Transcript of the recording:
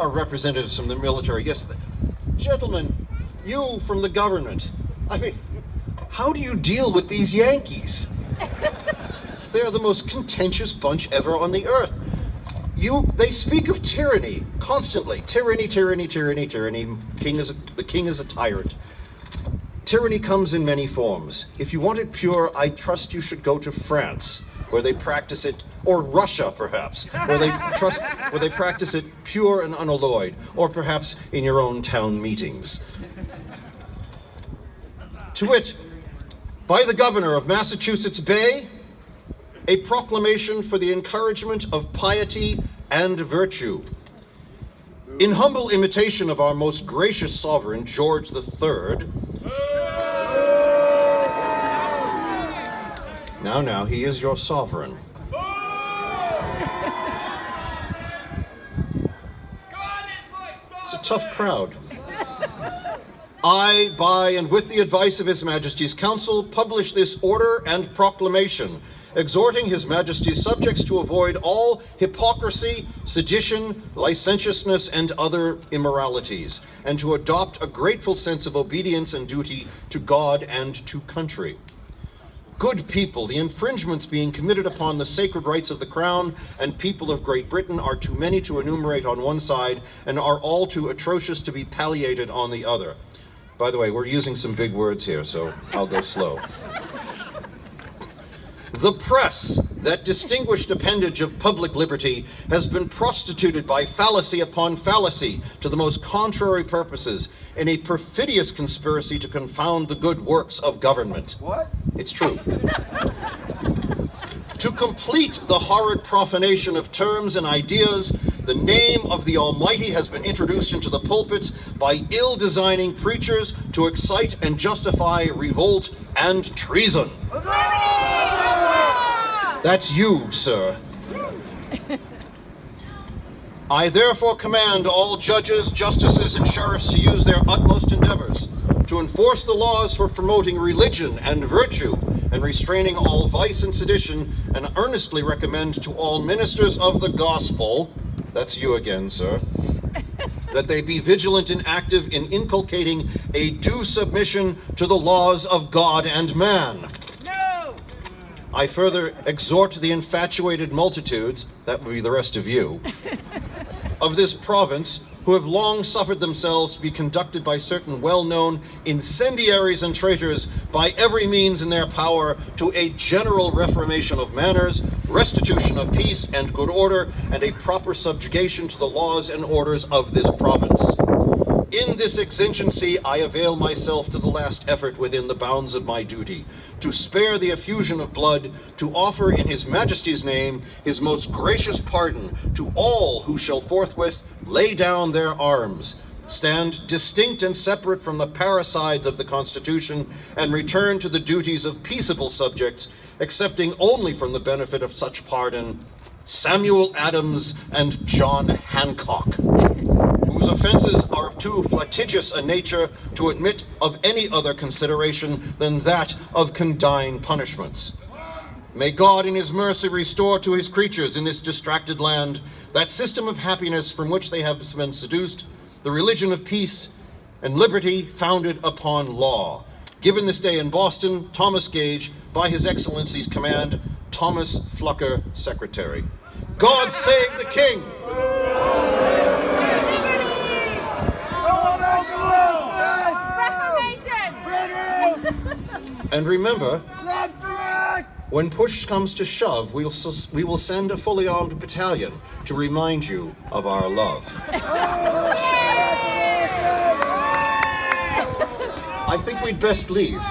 are representatives from the military. Yes, gentlemen, you from the government. I mean, how do you deal with these Yankees? They are the most contentious bunch ever on the earth. They speak of tyranny constantly. Tyranny, tyranny, tyranny, tyranny. The king is a tyrant. Tyranny comes in many forms. If you want it pure, I trust you should go to France, where they practice it, or Russia, perhaps, where they practice it pure and unalloyed, or perhaps in your own town meetings. To wit, by the governor of Massachusetts Bay, a proclamation for the encouragement of piety and virtue. In humble imitation of our most gracious sovereign, George III, now, he is your sovereign. It's a tough crowd. I, by and with the advice of His Majesty's Council, publish this order and proclamation, exhorting His Majesty's subjects to avoid all hypocrisy, sedition, licentiousness, and other immoralities, and to adopt a grateful sense of obedience and duty to God and to country. Good people, the infringements being committed upon the sacred rights of the Crown and people of Great Britain are too many to enumerate on one side and are all too atrocious to be palliated on the other. By the way, we're using some big words here, so I'll go slow. The press, that distinguished appendage of public liberty, has been prostituted by fallacy upon fallacy to the most contrary purposes in a perfidious conspiracy to confound the good works of government. What? It's true. To complete the horrid profanation of terms and ideas, the name of the Almighty has been introduced into the pulpits by ill-designing preachers to excite and justify revolt and treason. That's you, sir. I therefore command all judges, justices, and sheriffs to use their utmost endeavors to enforce the laws for promoting religion and virtue and restraining all vice and sedition, and earnestly recommend to all ministers of the gospel, that's you again, sir, that they be vigilant and active in inculcating a due submission to the laws of God and man. I further exhort the infatuated multitudes, that would be the rest of you, of this province, who have long suffered themselves to be conducted by certain well-known incendiaries and traitors by every means in their power to a general reformation of manners, restitution of peace and good order, and a proper subjugation to the laws and orders of this province. In this exigency, I avail myself to the last effort within the bounds of my duty, to spare the effusion of blood, to offer in His Majesty's name His most gracious pardon to all who shall forthwith lay down their arms, stand distinct and separate from the parricides of the Constitution, and return to the duties of peaceable subjects, accepting only from the benefit of such pardon Samuel Adams and John Hancock, whose offenses are of too flagitious a nature to admit of any other consideration than that of condign punishments. May God in His mercy restore to His creatures in this distracted land that system of happiness from which they have been seduced, the religion of peace and liberty founded upon law. Given this day in Boston, Thomas Gage, by His Excellency's command, Thomas Flucker, Secretary. God save the King! And remember, when push comes to shove, we will send a fully armed battalion to remind you of our love. I think we'd best leave.